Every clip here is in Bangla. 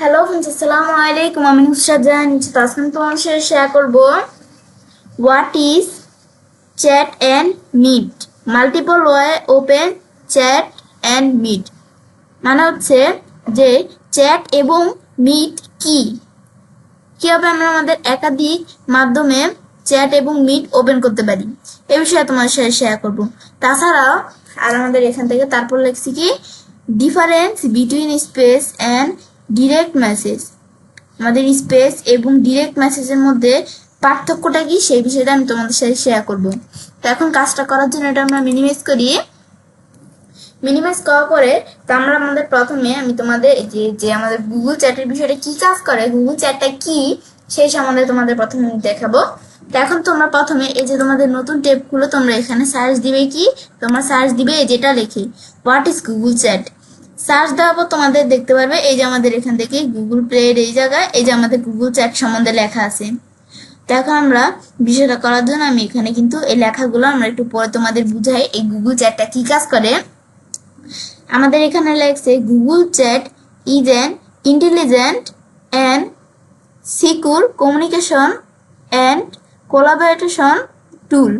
হ্যালো ফ্রেন্ডস, আসসালামু আলাইকুম। আমি নুসরাত জাহান নিচে আজকে তোমার সাথে শেয়ার করব what is chat and meet, multiple way open chat and meet. মানে হচ্ছে যে চ্যাট এবং মিট কি, কীভাবে আমরা আমাদের একাধিক মাধ্যমে চ্যাট এবং মিট ওপেন করতে পারি এ বিষয়ে তোমার সাথে শেয়ার করব। তাছাড়াও আর আমাদের এখান থেকে তারপর লিখছি কি difference between space and direct message, আমাদের স্পেস এবং ডিরেক্ট মেসেজের মধ্যে পার্থক্যটা কি সেই বিষয়টা আমি তোমাদের সাথে শেয়ার করব। তো এখন কাজটা করার জন্য এটা আমরা মিনিমাইজ করি। মিনিমাইজ করার পরে তো আমরা আমাদের প্রথমে আমি তোমাদের যে আমাদের গুগল চ্যাটের বিষয়টা কি কাজ করে, গুগল চ্যাটটা কি সেই সম্বন্ধে তোমাদের প্রথমে দেখাবো। তো এখন তোমরা প্রথমে এই যে তোমাদের নতুন ট্যাবগুলো তোমরা এখানে সার্চ দিবে, কি তোমরা সার্চ দিবে যেটা লেখে what is Google chat. Search দেওয়ার পর তোমাদের দেখতে পারবে এই যে আমাদের এখান থেকে গুগল প্লের এই জায়গায় এই যে আমাদের গুগল চ্যাট সম্বন্ধে লেখা আছে। তো এখন আমরা বিষয়টা করার জন্য আমি এখানে কিন্তু এই লেখাগুলো আমরা একটু পরে তোমাদের বুঝাই এই গুগল চ্যাটটা কি কাজ করে। আমাদের এখানে লেখছে Google Chat is an intelligent and secure communication and collaboration tool.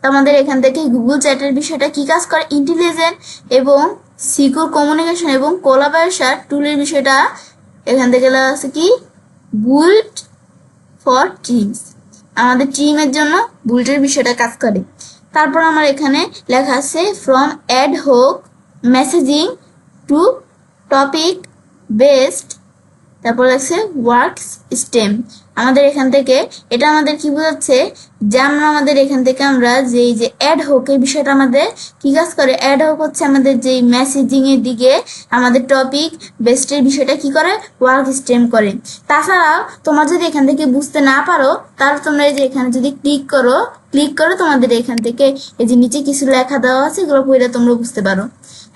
আমাদের এখান থেকে গুগল চ্যাটের বিষয়টা কি কাজ করে, ইন্টেলিজেন্ট এবং সিকিউর কমিউনিকেশন এবং কোলাবোরেশন টুলের বিষয়টা এখান থেকে লেখা আছে কি বুল্ট ফর টিমস, আমাদের টিমের জন্য বুল্টের বিষয়টা কাজ করে। তারপর আমার এখানে লেখা আছে ফ্রম অ্যাড হোক মেসেজিং টু টপিক বেসড, তারপর আছে ওয়ার্ক স্টেম। আমাদের এখান থেকে এটা আমাদের কি বোঝাচ্ছে যে আমরা আমাদের এখান থেকে আমরা যে অ্যাড হোক এই বিষয়টা আমাদের কি কাজ করে, অ্যাড হোক হচ্ছে আমাদের যে মেসেজিং এর দিকে আমাদের টপিক বেস্টের বিষয়টা কি করে ওয়ার্ক স্টেম করে। তাছাড়াও তোমরা যদি এখান থেকে বুঝতে না পারো তাহলে তোমরা এই যে এখানে যদি ক্লিক করো তোমাদের এখান থেকে এই যে নিচে কিছু লেখা দেওয়া আছে এগুলো পড়ে তোমরা বুঝতে পারো।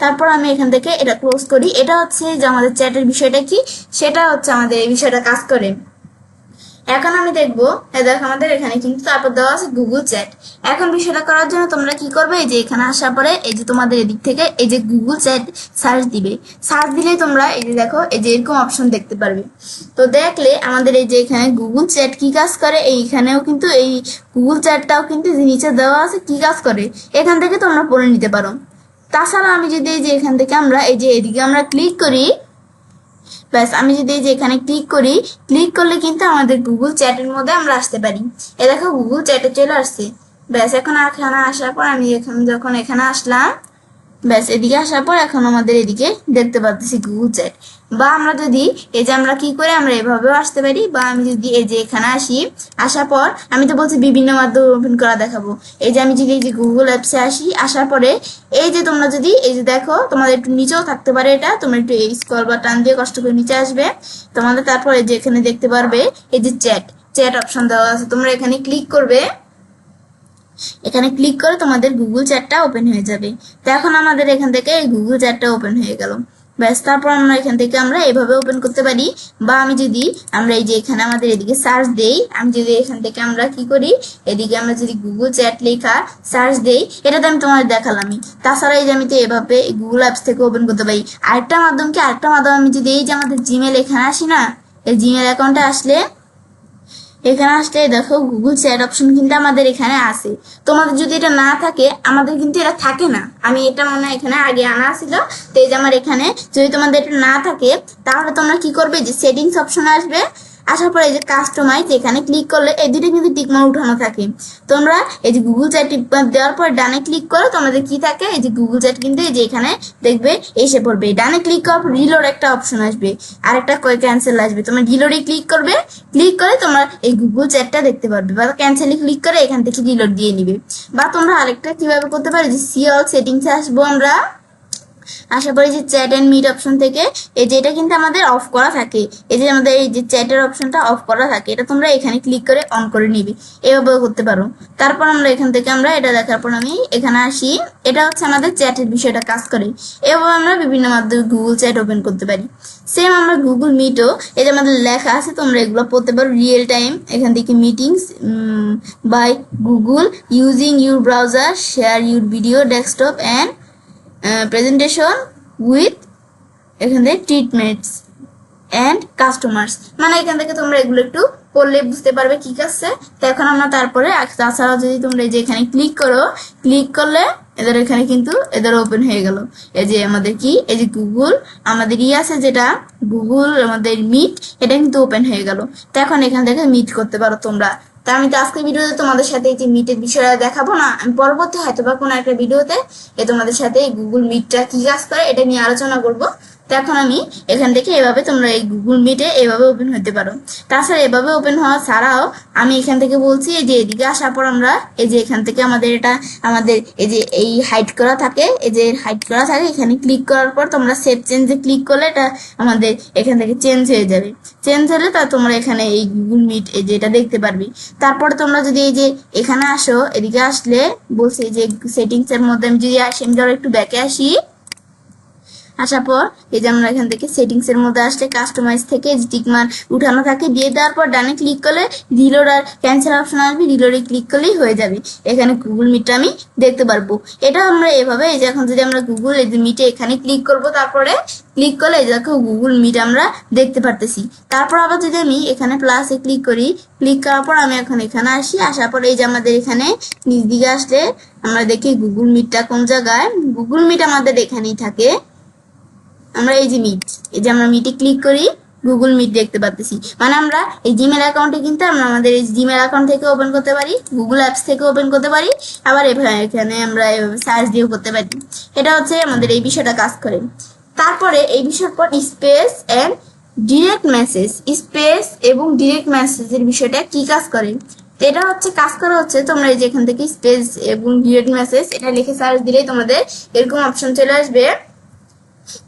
তারপর আমি এখান থেকে এটা ক্লোজ করি। এটা হচ্ছে যে আমাদের চ্যাটের বিষয়টা কি সেটা হচ্ছে আমাদের এই বিষয়টা কাজ করে। এখন আমি দেখবো দেখো আমাদের এখানে কিন্তু তারপর দেওয়া আছে গুগল চ্যাট। এখন বিষয়টা করার জন্য তোমরা কি করবে, এই যে এখানে আসার পরে এই যে তোমাদের এদিক থেকে এই যে গুগল চ্যাট সার্চ দিবে। সার্চ দিলেই তোমরা এই যে দেখো এই যে এরকম অপশন দেখতে পারবে। তো দেখলে আমাদের এই যে এখানে গুগল চ্যাট কি কাজ করে, এইখানেও কিন্তু এই গুগল চ্যাটটাও কিন্তু যে নিচে দেওয়া আছে কি কাজ করে এখান থেকে তোমরা পড়ে নিতে পারো। তাছাড়া আমি যদি এই যে এখান থেকে আমরা এই যে এদিকে আমরা ক্লিক করি, ব্যাস আমি যদি এই যে এখানে ক্লিক করি, ক্লিক করলে কিন্তু আমাদের গুগল চ্যাটের মধ্যে আমরা আসতে পারি। এ দেখো গুগল চ্যাটে চলে আসছে। ব্যাস এখন এখানে আসার পর আমি যখন এখানে আসলাম, ব্যাস এদিকে আসার পর এখন আমাদের এদিকে দেখতে পাচ্ছি গুগল চ্যাট। বা আমরা যদি এই যে আমরা কি করে আমরা এভাবেও আসতে পারি, বা আমি যদি এই যে এখানে আসি, আসার পর আমি তো বলছি বিভিন্ন মাধ্যমে ওপেন করা দেখাবো। এই যে আমি যদি এই যে গুগল অ্যাপসে আসি, আসার পরে এই যে তোমরা যদি এই যে দেখো তোমাদের একটু নিচেও থাকতে পারে, এটা তোমরা একটু এই স্ক্রল বা টান দিয়ে কষ্ট করে নিচে আসবে তোমাদের। তারপরে যে এখানে দেখতে পারবে এই যে চ্যাট অপশন দেওয়া আছে, তোমরা এখানে ক্লিক করবে। এখানে ক্লিক করে তোমাদের গুগল চ্যাটটা ওপেন হয়ে যাবে। তো এখন আমাদের এখান থেকে এই গুগল চ্যাটটা ওপেন হয়ে গেল। ব্যাস তারপর আমরা এখান থেকে আমরা এভাবে ওপেন করতে পারি। বা আমি যদি আমরা এই যে এখানে আমাদের এদিকে সার্চ দেই, আমি যদি এখান থেকে আমরা কি করি এদিকে আমরা যদি গুগল চ্যাট লেখা সার্চ দেই, এটাতে আমি তোমাদের দেখালামই। তাছাড়া এই যে আমি তো এভাবে গুগল অ্যাপস থেকে ওপেন করতে পারি। আরেকটা মাধ্যম আমি যদি এই যে আমাদের জিমেল এখানে আসি না, এই জিমেল অ্যাকাউন্টে আসলে এখানে আসলে দেখো গুগল চ্যাট অপশন কিন্তু আমাদের এখানে আছে। তোমাদের যদি এটা না থাকে আমাদের কিন্তু এটা থাকে না। আমি এটা মনে হয় এখানে আগে আনা ছিল। তো এই যে আমার এখানে যদি তোমাদের এটা না থাকে তাহলে তোমরা কি করবে, যে সেটিংস অপশন আসবে, আসার পরে এই যে কাস্টমাইজ এখানে ক্লিক করলে এই দুটো কিন্তু টিকমার্ক উঠানো থাকে। তোমরা এই যে গুগল চ্যাট দেওয়ার পর ডানে ক্লিক করো, তোমাদের কি থাকে এই যে গুগল চ্যাট কিন্তু এই যে এখানে দেখবে এসে পড়বে। ডানে ক্লিক করার পর রিলোড একটা অপশন আসবে, আর একটা ক্যান্সেল আসবে। তোমরা রিলোডে ক্লিক করবে, ক্লিক করে তোমরা এই গুগল চ্যাটটা দেখতে পারবে। বা ক্যান্সেলে ক্লিক করে এখান থেকে রিলোড দিয়ে নিবে। বা তোমরা আরেকটা কিভাবে করতে পারো, যে সি অল সেটিংসে আসবো আমরা, আসার পরে যে চ্যাট অ্যান্ড মিট অপশন থেকে এই যে এটা কিন্তু আমাদের অফ করা থাকে, এই যে আমাদের এই যে চ্যাটের অপশনটা অফ করা থাকে, এটা তোমরা এখানে ক্লিক করে অন করে নিবে। এভাবেও করতে পারো। তারপর আমরা এখান থেকে আমরা এটা দেখার পর আমি এখানে আসি, এটা হচ্ছে আমাদের চ্যাটের বিষয়টা কাজ করে। এভাবে আমরা বিভিন্ন মাধ্যমে গুগল চ্যাট ওপেন করতে পারি। সেম আমরা গুগল মিটও এই যে আমাদের লেখা আছে, তোমরা এগুলো পড়তে পারো রিয়েল টাইম। এখান থেকে meetings by Google using your browser, share your video desktop and presentation with এখান থেকে ট্রিটমেন্টস অ্যান্ড কাস্টমার্স, মানে এখান থেকে তোমরা এগুলো একটু পড়লে বুঝতে পারবে কি আছে। তো এখন আমরা তারপরে তাছাড়া যদি তোমরা এই যে এখানে ক্লিক করো, ক্লিক করলে এদের এখানে কিন্তু এদের ওপেন হয়ে গেল। এই যে আমাদের কি, এই যে গুগল আমাদের আছে যেটা গুগল আমাদের মিট, এটা কিন্তু ওপেন হয়ে গেল। তো এখন এখান থেকে মিট করতে পারো তোমরা। তা আমি তো আজকের ভিডিওতে তোমাদের সাথে এই যে মিটের বিষয়টা দেখাবো না, আমি পরবর্তী হয়তো বা কোনো একটা ভিডিওতে তোমাদের সাথে গুগল মিটটা কি কাজ করে এটা নিয়ে আলোচনা করবো। তো এখন আমি এখান থেকে এভাবে তোমরা এই গুগল মিটে এভাবে ওপেন হতে পারো। তাছাড়া এভাবে ওপেন হওয়া ছাড়াও আমি এখান থেকে বলছি এই যে এদিকে আসার পর আমরা এই যে এখান থেকে আমাদের এটা আমাদের এই যে এই হাইড করা থাকে, এই যে হাইড করা থাকে, এখানে ক্লিক করার পর তোমরা সেভ চেঞ্জে ক্লিক করলে এটা আমাদের এখান থেকে চেঞ্জ হয়ে যাবে। চেঞ্জ হলে তা তোমরা এখানে এই গুগল মিট এই যে এটা দেখতে পারবে। তারপরে তোমরা যদি এই যে এখানে আসো, এদিকে আসলে বলছি যে সেটিংস এর মধ্যে আমি যদি আসি, আমি ধরো একটু ব্যাকে আসি, আসার পর এই যে আমরা এখান থেকে সেটিংস এর মধ্যে আসলে কাস্টমাইজ থেকে টিকমার্ক উঠানো থাকে, দিয়ে দেওয়ার পর ডানে ক্লিক করলে রিলোড আর ক্যান্সেল অপশন আসবে, রিলোডে ক্লিক করলেই হয়ে যাবে। এখানে গুগল মিটটা আমি দেখতে পারবো। এটা আমরা এভাবে এই যে এখন যদি আমরা গুগল এই যে মিটে এখানে ক্লিক করব, তারপরে ক্লিক করলে এই দেখো গুগল মিট আমরা দেখতে পারতেছি। তারপর আবার যদি আমি এখানে প্লাসে ক্লিক করি, ক্লিক করার পর আমি এখন এখানে আসি, আসার পর এই যে আমাদের এখানে নিচ দিকে আসলে আমরা দেখি গুগল মিটটা কোন জায়গায়। গুগল মিট আমাদের এখানেই থাকে। আমরা এই যে মিট, এই যে আমরা মিটে ক্লিক করি, গুগল মিট দেখতে পাচ্ছি। মানে আমরা এই জিমেল অ্যাকাউন্টে কিন্তু আমরা আমাদের এই জিমেল অ্যাকাউন্ট থেকে ওপেন করতে পারি, গুগল অ্যাপস থেকে ওপেন করতে পারি, আবার এখানে আমরা সার্চ দিয়েও করতে পারি। এটা হচ্ছে আমাদের এই বিষয়টা কাজ করে। তারপরে এই বিষয়ের পর space and direct message, space এবং ডিরেক্ট মেসেজের বিষয়টা কি কাজ করে। এটা হচ্ছে কাজ করা হচ্ছে তোমরা এই যে এখান থেকে স্পেস এবং ডিরেক্ট মেসেজ এটা লিখে সার্চ দিলেই তোমাদের এরকম অপশন চলে আসবে।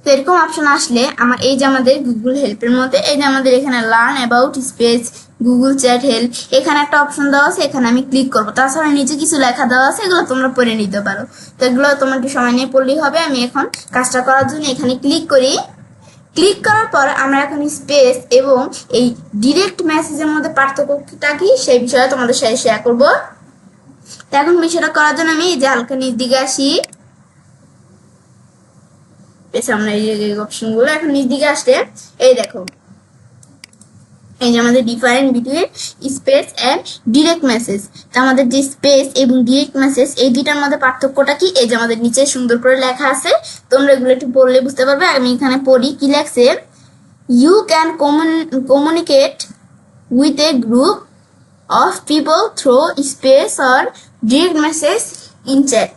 তো এরকম অপশন আসলে আমার এই যে আমাদের গুগল হেল্পের মধ্যে এই যে আমাদের এখানে learn about space Google chat help এখানে একটা অপশন দেওয়া আছে, এখানে আমি ক্লিক করবো। তাছাড়া নিচে কিছু লেখা দেওয়া আছে, এগুলো তোমরা পড়ে নিতে পারো। তো এগুলো তোমার কি সময় নিয়ে পড়লেই হবে। আমি এখন কাজটা করার জন্য এখানে ক্লিক করি। ক্লিক করার পর আমরা এখন স্পেস এবং এই ডিরেক্ট মেসেজের মধ্যে পার্থক্যটা কি সেই বিষয়ে তোমাদের সাথে শেয়ার করবো। তো এখন বিষয়টা করার জন্য আমি এই যে হালকা নিচ দিকে আসি, আমরা এই অপশন গুলো এখন নিচ দিকে আসলে এই দেখো এই যে আমাদের different between space and direct message. তো আমাদের যে স্পেস এবং ডিরেক্ট মেসেজ এই দুইটার মধ্যে পার্থক্যটা কি, এই যে আমাদের নিচে সুন্দর করে লেখা আছে, তোমরা এগুলো একটু পড়লে বুঝতে পারবে। আমি এখানে পড়ি কি লেখছে, you can communicate with a group of people through space or direct message in chat.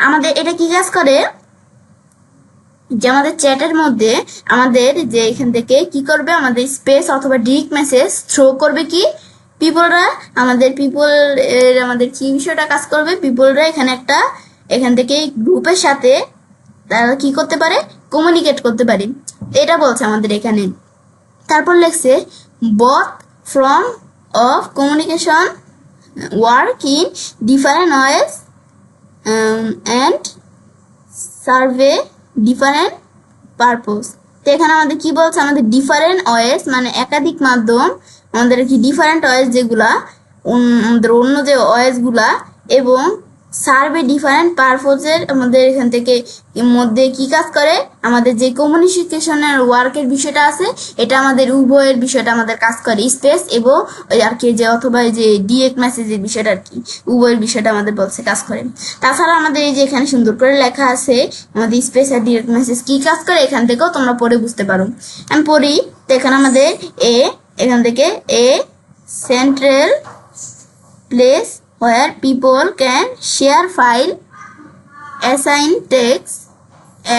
আমাদের এটা কি কাজ করে, যে আমাদের চ্যাটের মধ্যে আমাদের যে এখান থেকে কি করবে, আমাদের স্পেস অথবা ডিরেক্ট মেসেজ থ্রো করবে কি পিপলরা, আমাদের পিপল আমাদের কি বিষয়টা কাজ করবে, পিপলরা এখানে একটা এখান থেকে গ্রুপের সাথে তারা কি করতে পারে, কমিউনিকেট করতে পারে। এটা বলছে আমাদের এখানে। তারপর লেখছে both from of communication work in different ways and survey different purpose। তো এখানে আমাদের কি বলছে, আমাদের ডিফারেন্ট ওয়েস মানে একাধিক মাধ্যম, আমাদের কি ডিফারেন্ট ওয়েস যেগুলা আমাদের অন্য যে ওয়েস গুলা, এবং সার্ভে ডিফারেন্ট পারপোজের আমাদের এখান থেকে মধ্যে কি কাজ করে, আমাদের যে কমিউনিকেশনের ওয়ার্কের বিষয়টা আছে এটা আমাদের উভয়ের বিষয়টা আমাদের কাজ করে, স্পেস এবং ওই আর কি যে অথবা যে ডিরেক্ট মেসেজের বিষয়টা আর কি উভয়ের বিষয়টা আমাদের বলছে কাজ করে। তাছাড়া আমাদের এই যে এখানে সুন্দর করে লেখা আছে আমাদের স্পেস আর ডিরেক্ট মেসেজ কি কাজ করে, এখান থেকেও তোমরা পড়ে বুঝতে পারো। আমি পড়ি। তো এখানে আমাদের এখান থেকে central place where people can share file, assign tasks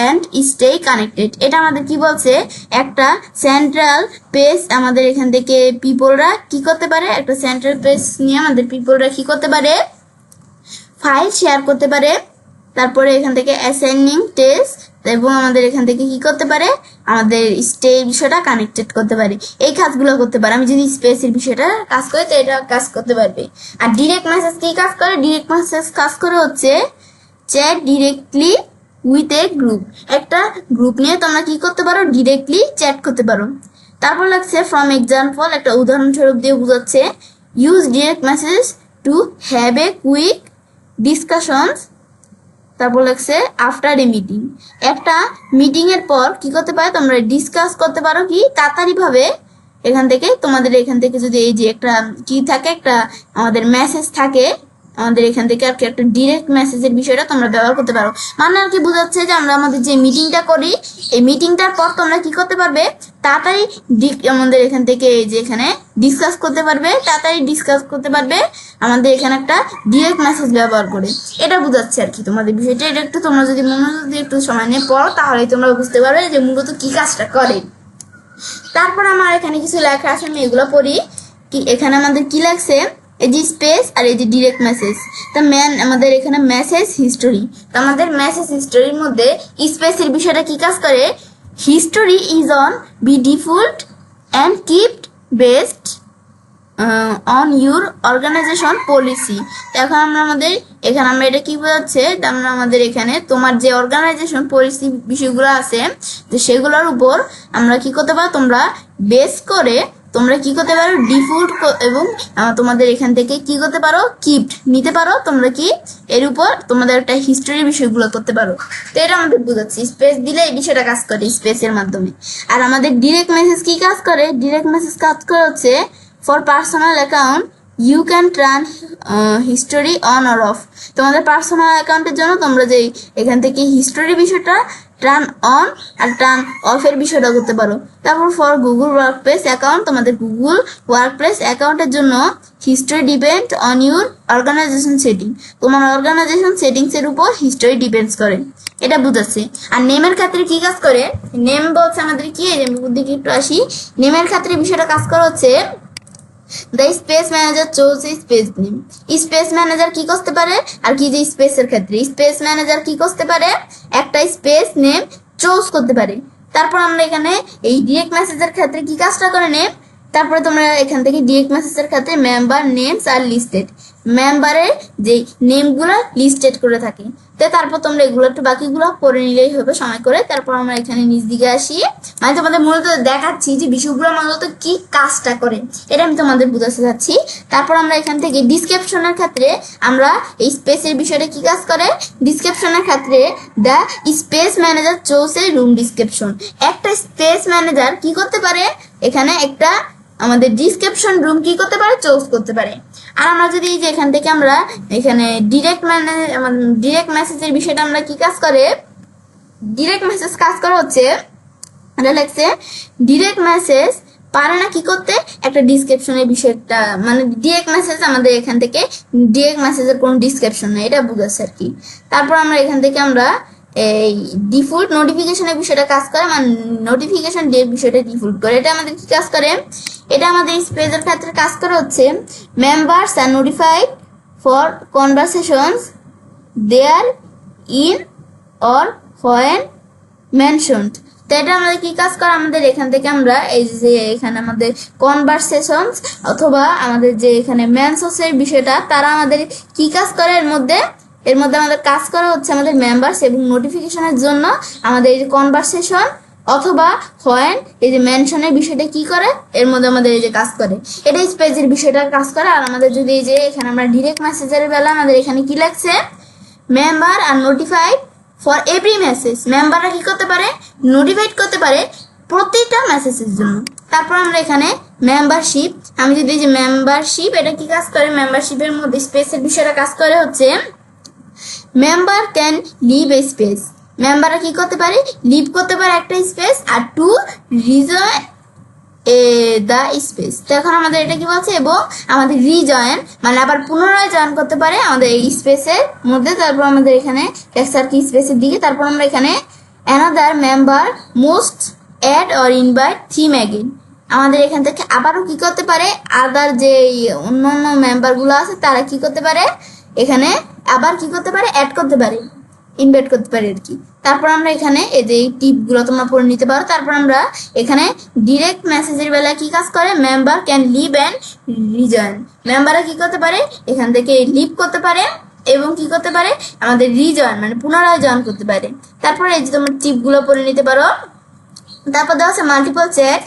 and stay connected। এটা আমাদের কি বলছে, একটা সেন্ট্রাল পেজ আমাদের এখান থেকে পিপলরা কি করতে পারে, একটা সেন্ট্রাল পেজ নিয়ে আমাদের পিপলরা কি করতে পারে, ফাইল শেয়ার করতে পারে, তারপরে এখান থেকে অ্যাসাইনিং টেস্ট এবং আমাদের এখান থেকে কি করতে পারে, আমাদের স্টে বিষয়টা কানেক্টেড করতে পারে, এই কাজগুলো করতে পারে। আমি যদি স্পেসের বিষয়টা কাজ করি তো এটা কাজ করতে পারবে। আর ডিরেক্ট মেসেজ কি কাজ করে, ডিরেক্ট মেসেজ কাজ করে হচ্ছে chat directly with a group, একটা গ্রুপ নিয়ে তোমরা কি করতে পারো, ডিরেক্টলি চ্যাট করতে পারো। তারপর লাগছে ফ্রম এক্সাম্পল, একটা উদাহরণস্বরূপ দিয়ে বোঝাচ্ছে use direct message to have a quick discussions তারপর লাগছে আফটার এ মিটিং, একটা মিটিং এর পর কি করতে পারো তোমরা ডিসকাস করতে পারো কি তাড়াতাড়ি ভাবে এখান থেকে তোমাদের এখান থেকে যদি এই যে একটা কি থাকে একটা আমাদের মেসেজ থাকে আমাদের এখান থেকে আর কি একটা ডিরেক্ট মেসেজের বিষয়টা তোমরা ব্যবহার করতে পারো। মানে আর কি বোঝাচ্ছে যে আমরা আমাদের যে মিটিংটা করি এই মিটিংটার পর তোমরা কি করতে পারবে তাড়াতাড়ি আমাদের এখান থেকে এই যে এখানে ডিসকাস করতে পারবে, তাড়াতাড়ি ডিসকাস করতে পারবে আমাদের এখানে একটা ডিরেক্ট মেসেজ ব্যবহার করে। এটা বোঝাচ্ছে আর কি তোমাদের বিষয়টা। এটা একটু তোমরা যদি মনোযোগ দিয়ে একটু সময় নিয়ে পড়ো তাহলে তোমরা বুঝতে পারবে যে মূলত কি কাজটা করে। তারপর আমার এখানে কিছু লেখা আছে, আমি এগুলো পড়ি। কি এখানে আমাদের কি লাগছে, এই যে স্পেস আর এই যে ডিরেক্ট মেসেজ। তা আমাদের এখানে মেসেজ হিস্টোরি, তো আমাদের মেসেজ হিস্টোরির মধ্যে স্পেসের বিষয়টা কি কাজ করে, history is on by default and kept based on your organization policy. এখন আমরা এটা কি বোঝাচ্ছে, আমরা আমাদের এখানে তোমার যে অর্গানাইজেশন পলিসি বিষয়গুলো আছে তো সেগুলোর উপর আমরা কি করতে পারো, তোমরা বেস করে তোমরা কি করতে পারো ডিফল্ট এবং তোমাদের এখান থেকে কি করতে পারো কিপড নিতে পারো, তোমরা কি এর উপর তোমাদের একটা হিস্টোরি বিষয়গুলো করতে পারো। তো এটা আমাদের বোঝাচ্ছি স্পেস দিলে এই বিষয়টা কাজ করে স্পেসের মাধ্যমে। আর আমাদের ডিরেক্ট মেসেজ কি কাজ করে, ডিরেক্ট মেসেজ কাজ করে হচ্ছে for personal account you can turn history on or off. তোমাদের পার্সোনাল অ্যাকাউন্টের জন্য তোমরা যে এখান থেকে হিস্টোরি বিষয়টা টার্ন অন আর টার্ন অফের বিষয়টা করতে পারো। তারপর ফর গুগল ওয়ার্কপ্লেস অ্যাকাউন্ট, তোমাদের গুগল ওয়ার্কপ্লেস অ্যাকাউন্টের জন্য history depend on your organization setting, তোমার অর্গানাইজেশন সেটিংসের উপর হিস্টোরি ডিপেন্ডস করে। এটা বুঝাচ্ছে। আর নেমের ক্ষেত্রে কি কাজ করে, নেম বলছে আমাদের কি, বুদ্ধিকে একটু আসি, নেমের ক্ষেত্রে বিষয়টা কাজ করা হচ্ছে the space manager chose space name. Space manager কি করতে পারে, আর কি যে স্পেসের ক্ষেত্রে স্পেস ম্যানেজার কি করতে পারে, একটা স্পেস নেম চুজ করতে পারে। তারপর আমরা এখানে এই ডিরেক্ট মেসেজের ক্ষেত্রে কি কাজটা করে নেম, তারপরে তোমরা এখান থেকে ডিরেক্ট মেসেজের ক্ষেত্রে মেম্বার নেমস আর লিস্টেড, মেম্বারের যে নেমগুলো লিস্টেড করে থাকে। তো তারপর তোমরা এগুলো একটু বাকিগুলো পড়ে নিলেই হবে সময় করে। তারপর আমরা এখানে নিচ দিকে আসি, মানে তোমাদের মূলত দেখাচ্ছি যে বিষয়গুলো মূলত কি কাজটা করে, এটা আমি তোমাদের বোঝাতে চাচ্ছি। তারপর আমরা এখান থেকে ডিসক্রিপশনের ক্ষেত্রে আমরা এই স্পেসের বিষয়টা কি কাজ করে, ডিসক্রিপশনের ক্ষেত্রে the space manager chose a room description. একটা স্পেস ম্যানেজার কি করতে পারে, এখানে একটা আমাদের ডিসক্রিপশন রুম কি করতে পারে, চুজ করতে পারে। আর আমরা যদি যে এখান থেকে আমরা এখানে ডিরেক্ট মেসেজের বিষয়টা আমরা কি কাজ করে, ডিরেক্ট মেসেজ কাজ করা হচ্ছে এটা লাগছে ডিরেক্ট মেসেজ পারে না কি করতে, একটা ডিসক্রিপশনের বিষয়টা, মানে ডিরেক্ট মেসেজ আমাদের এখান থেকে ডিরেক্ট মেসেজের কোনো ডিসক্রিপশন নেই, এটা বুঝাচ্ছে আর কি। তারপর আমরা এখান থেকে আমরা এই ডিফল্ট নোটিফিকেশনের বিষয়টা কাজ করে, মানে নোটিফিকেশন ডে বিষয়টা ডিফল্ট করে। এটা আমাদের কি কাজ করে, এটা আমাদের স্পেসের ক্ষেত্রে কাজ করা হচ্ছে members are notified for conversations they're in or when mentioned. তো এটা আমাদের কি কাজ করে, আমাদের এখান থেকে আমরা এই যে এখানে আমাদের কনভারসেশনস অথবা আমাদের যে এখানে মেনশনসের বিষয়টা তারা আমাদের কি কাজ করে, এর মধ্যে আমাদের কাজ করা হচ্ছে আমাদের মেম্বার্স এবং নোটিফিকেশনের জন্য আমাদের এই যে কনভারসেশন অথবা হোয়েন এই যে মেনশনের বিষয়টা কি করে, এর মধ্যে আমাদের এই যে কাজ করে, এটা স্পেসের বিষয়টা কাজ করে। আর আমাদের যদি এই যে এখানে আমরা ডিরেক্ট মেসেজের বেলা আমাদের এখানে কি লাগছে, member are notified for every message, মেম্বাররা কি করতে পারে, নোটিফাইড করতে পারে প্রতিটা মেসেজের জন্য। তারপর আমরা এখানে মেম্বারশিপ, আমি যদি এই যে মেম্বারশিপ এটা কি কাজ করে, মেম্বারশিপের মধ্যে স্পেসের বিষয়টা কাজ করে হচ্ছে member can leave a space, মেম্বাররা কি করতে পারে, লিভ করতে পারে একটা স্পেস আর টু রিজয়েন দ্য স্পেস। তো এখন আমাদের এটা কি বলছে, এবং আমাদের রিজয়েন মানে আবার পুনরায় জয়েন করতে পারে আমাদের এই স্পেসের মধ্যে। তারপর আমাদের এখানে টেক্সট কি স্পেসের দিকে, তারপর আমরা এখানে another member most add or invite them again, আমাদের এখান থেকে আবারও কি করতে পারে, আদার যে অন্যান্য মেম্বারগুলো আছে তারা কি করতে পারে, এখানে আবার কি করতে পারে, অ্যাড করতে পারে, ইনভাইট করতে পারে আর কি। তারপর আমরা এখানে এই যে টিপগুলো তোমরা পড়ে নিতে পারো। তারপর আমরা এখানে ডিরেক্ট মেসেজের বেলায় কি কাজ করে, member can leave and rejoin, মেম্বাররা কি করতে পারে, এখান থেকে লিভ করতে পারে এবং কি করতে পারে, আমাদের রিজয়েন মানে পুনরায় জয়েন করতে পারে। তারপর এই যে তোমরা টিপগুলো পড়ে নিতে পারো। তারপর দেওয়া আছে multiple chat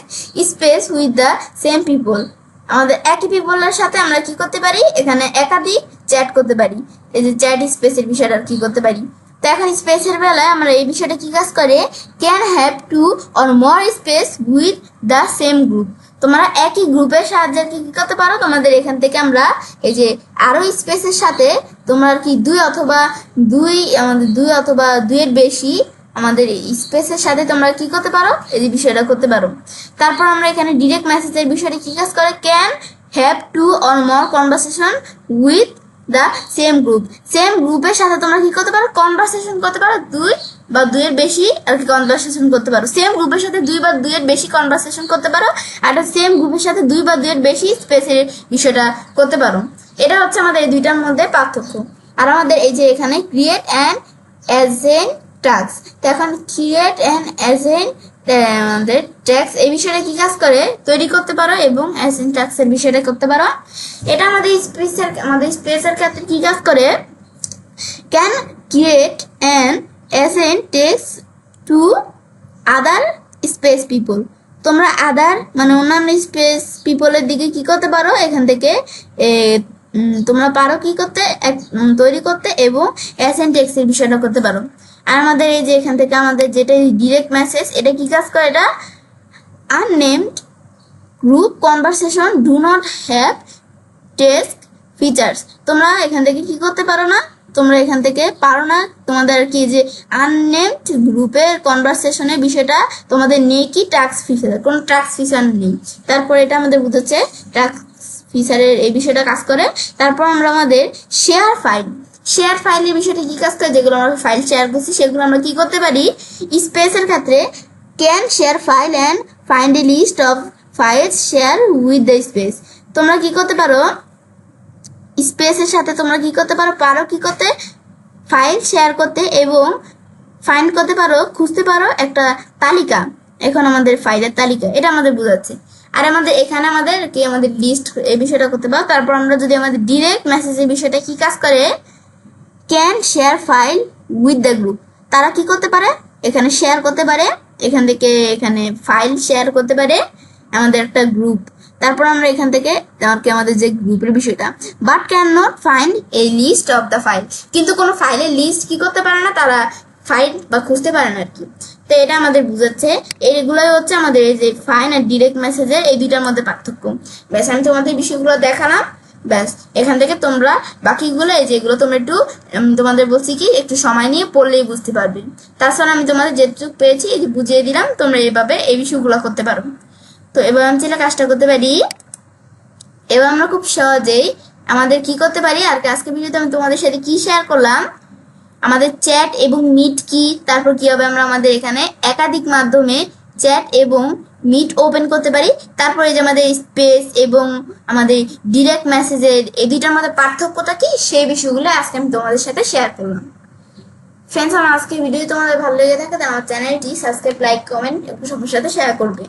space with the same people, আমাদের একই পিপলের সাথে আমরা কি করতে পারি, এখানে একাধিক চ্যাট করতে পারি, এই যে চ্যাট স্পেসের বিষয়টা কি করতে পারি। তো এখন স্পেসের বেলায় আমরা এই বিষয়টা কি কাজ করে, can have 2 or more space with the same group. তোমরা একই গ্রুপের সাহায্যে কি করতে পারো, তোমাদের এখান থেকে আমরা এই যে আরো স্পেসের সাথে তোমরা কি আমাদের দুই অথবা দুইয়ের বেশি আমাদের স্পেসের সাথে তোমরা কি করতে পারো, এই বিষয়টা করতে পারো। তারপর আমরা এখানে ডিরেক্ট মেসেজের বিষয়টা কি কাজ করে, can have 2 or more conversation with the same group. Same গ্রুপের সাথে তোমরা কি করতে পারো, কনভারসেশন করতে পারো, 2 বা 2 এর বেশি আর কি কনভারসেশন করতে পারো। সেম গ্রুপের সাথে 2 বা 2 এর বেশি কনভারসেশন করতে পারো, আর সেম গ্রুপের সাথে 2 বা 2 এর বেশি স্পেসের বিষয়টা করতে পারো। এটা হচ্ছে আমাদের এই দুইটার মধ্যে পার্থক্য। আর আমাদের এই যে এখানে ক্রিয়েট অ্যান্ড অ্যাসাইন টাস্ক, তো এখন ক্রিয়েট অ্যান্ড অ্যাসাইন আমাদের ট্যাক্স এই বিষয়টা কি কাজ করে, তৈরি করতে পারো এবং অ্যাসাইন ট্যাক্সের বিষয়টা করতে পারো। এটা আমাদের স্পেসের ক্ষেত্রে কি কাজ করে, can create and assign tax to other space people. তোমরা আদার মানে অন্যান্য স্পেস পিপলের দিকে কি করতে পারো, এখান থেকে তোমরা পারো কি করতে, তৈরি করতে এবং অ্যাসাইন ট্যাক্সের বিষয়টা করতে পারো। আর আমাদের এই যে এখান থেকে আমাদের যেটা ডিরেক্ট মেসেজ, এটা কি কাজ করে, এটা unnamed group conversation do not have text features. তোমরা এখান থেকে কি করতে পারো না, তোমরা এখান থেকে পারো না, তোমাদের কি যে আননেমড গ্রুপের কনভারসেশনের বিষয়টা তোমাদের নেই কি টাস্ক ফিচার, কোনো টাস্ক ফিচার নেই। তারপর এটা আমাদের বুঝাচ্ছে টাস্ক ফিচারের এই বিষয়টা কাজ করে। তারপর আমরা আমাদের শেয়ার ফাইলের বিষয়টা কি কাজ করে, যেগুলো আমরা ফাইল শেয়ার করছি সেগুলো আমরা কি করতে পারি, স্পেসের ক্ষেত্রে can share file and find a list of files share with the space. তোমরা কি করতে পারো, স্পেসের সাথে তোমরা কি করতে পারো কি করতে, ফাইল শেয়ার করতে এবং ফাইন্ড করতে পারো, খুঁজতে পারো একটা তালিকা। এখন আমাদের ফাইলের তালিকা এটা আমাদের বোঝাচ্ছে। আর আমাদের এখানে আমাদের লিস্ট এই বিষয়টা করতে পারো। তারপর আমরা যদি আমাদের ডিরেক্ট মেসেজের বিষয়টা কি কাজ করে, can share file with the group. তারা কি করতে পারে, এখানে শেয়ার করতে পারে, এখান থেকে এখানে ফাইল শেয়ার করতে পারে আমাদের একটা গ্রুপ। তারপর আমরা এখান থেকে আমাদের যে গ্রুপের বিষয়টা, but can not find a list of the file. কিন্তু কোনো ফাইলের লিস্ট কি করতে পারে না, তারা ফাইল বা খুঁজতে পারে না আর কি। তো এটা আমাদের বুঝাচ্ছে, এইগুলোই হচ্ছে আমাদের এই যে ফাইল আর ডিরেক্ট মেসেজের এই দুইটার মধ্যে পার্থক্য। ব্যাস আমি তোমাদের বিষয়গুলো দেখালাম, ব্যাস এখান থেকে তোমরা বাকিগুলো এই যেগুলো তোমরা একটু তোমাদের বলছি কি একটু সময় নিয়ে পড়লেই বুঝতে পারবে। তাছাড়া আমি তোমাদের যেটুকু পেয়েছি এই যে বুঝিয়ে দিলাম, তোমরা এইভাবে এই বিষয়গুলো করতে পারো। তো এবার আমি চাইলে কাজটা করতে পারি, এবার আমরা খুব সহজেই আমাদের কি করতে পারি। আর আজকে ভিডিওতে আমি তোমাদের সাথে কি শেয়ার করলাম, আমাদের চ্যাট এবং মিট কি, তারপর কি হবে আমরা আমাদের এখানে একাধিক মাধ্যমে চ্যাট এবং মিট ওপেন করতে পারি। তারপরে যে আমাদের স্পেস এবং আমাদের ডিরেক্ট মেসেজের এই দুইটার মধ্যে পার্থক্যটা কি, সেই বিষয়গুলো আজকে আমি তোমাদের সাথে শেয়ার করলাম। ফ্রেন্ডস, আমার আজকের ভিডিও তোমাদের ভালো লেগে থাকে আমার চ্যানেলটি সাবস্ক্রাইব, লাইক, কমেন্ট এবং সবার সাথে শেয়ার করবে।